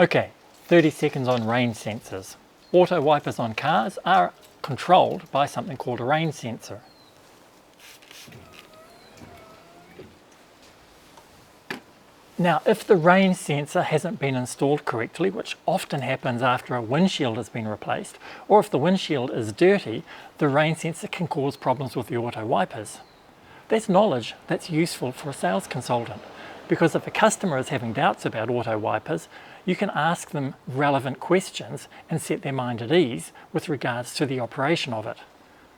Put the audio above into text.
Okay, 30 seconds on rain sensors. Auto wipers on cars are controlled by something called a rain sensor. Now, if the rain sensor hasn't been installed correctly, which often happens after a windshield has been replaced, or if the windshield is dirty, the rain sensor can cause problems with the auto wipers. That's knowledge that's useful for a sales consultant, because if a customer is having doubts about auto wipers, you can ask them relevant questions and set their mind at ease with regards to the operation of it.